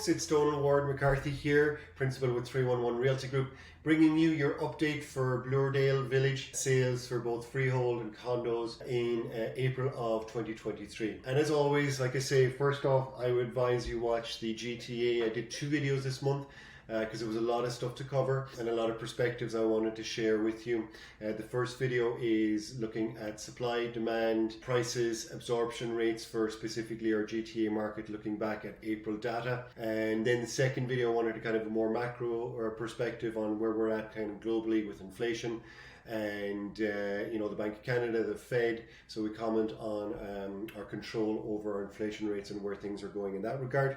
folks, it's Donald Ward McCarthy here, Principal with 311 Realty Group, bringing you your update for Bloordale Village sales for both freehold and condos in April of 2023. And as always, like I say, first off, I would advise you watch the GTA. I did 2 videos this month because there was a lot of stuff to cover and a lot of perspectives I wanted to share with you. The first video is looking at supply, demand, prices, absorption rates for specifically our GTA market, looking back at April data. And then the second video, I wanted to kind of a more macro or perspective on where we're at kind of globally with inflation and the Bank of Canada, the Fed. So we comment on our control over our inflation rates and where things are going in that regard.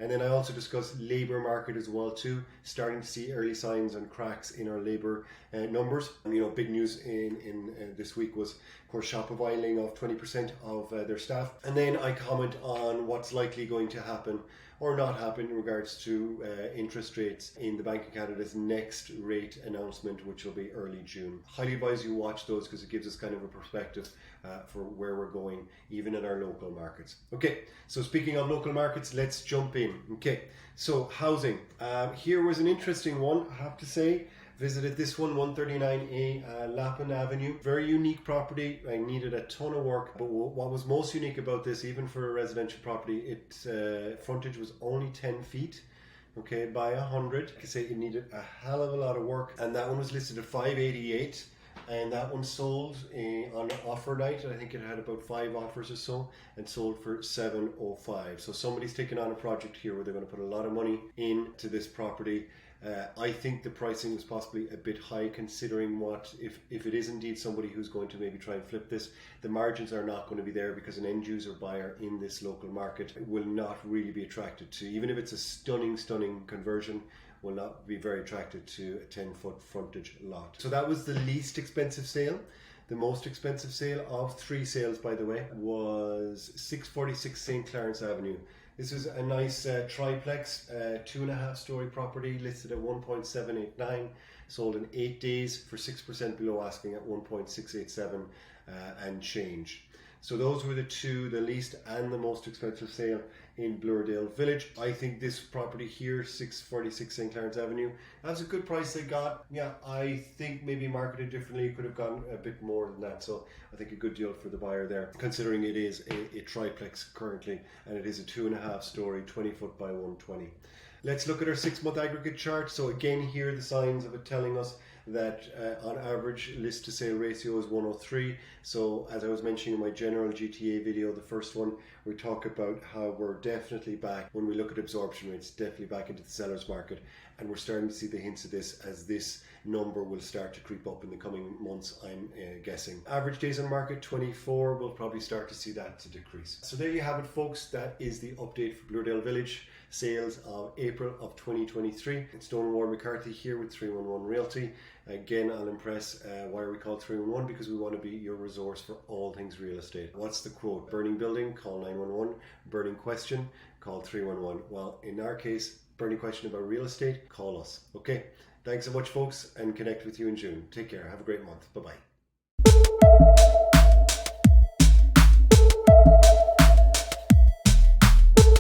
And then I also discuss labour market as well too, starting to see early signs and cracks in our labour numbers. Big news in this week was, of course, Shopify laying off 20% of their staff. And then I comment on what's likely going to happen or not happen in regards to interest rates in the Bank of Canada's next rate announcement, which will be early June. Highly advise you watch those because it gives us kind of a perspective for where we're going, even in our local markets. Okay, so speaking of local markets, let's jump in. Okay, so housing. Here was an interesting one, I have to say. Visited this one, 139A Lappin Avenue. Very unique property. I needed a ton of work, but what was most unique about this, even for a residential property, its frontage was only 10 feet. Okay, by 100. I could say it needed a hell of a lot of work, and that one was listed at 588. And that one sold on offer night. I think it had about 5 offers or so, and sold for 705. So somebody's taking on a project here where they're going to put a lot of money into this property. I think the pricing was possibly a bit high, considering if it is indeed somebody who's going to maybe try and flip this, the margins are not going to be there because an end user buyer in this local market will not really be attracted to, even if it's a stunning conversion, will not be very attracted to a 10-foot frontage lot. So that was the least expensive sale. The most expensive sale of 3 sales, by the way, was 646 St. Clarence Avenue. This was a nice triplex, 2.5-story property listed at 1.789, sold in 8 days for 6% below asking at 1.687 and change. So those were the least and the most expensive sale in Bloordale Village. I think this property here, 646 St. Clarence Avenue, that's a good price they got. Yeah, I think maybe marketed differently could have gone a bit more than that. So I think a good deal for the buyer there, considering it is a triplex currently, and it is a 2.5-story, 20-foot by 120. Let's look at our 6-month aggregate chart. So again, here the signs of it telling us that on average list to sale ratio is 103. So as I was mentioning in my general GTA video, the first one, we talk about how we're definitely back, when we look at absorption rates, definitely back into the seller's market, and we're starting to see the hints of this as this number will start to creep up in the coming months, I'm guessing. Average days on market 24, we'll probably start to see that to decrease. So there you have it, folks. That is the update for Bloordale Village sales of April of 2023. It's Donald Ward McCarthy here with 311 Realty. Again, I'll impress why are we called 311? Because we want to be your resource for all things real estate. What's the quote? Burning building, call 911. Burning question, call 311. Well, in our case, burning question about real estate, call us. Okay, thanks so much, folks, and connect with you in June. Take care. Have a great month. Bye-bye.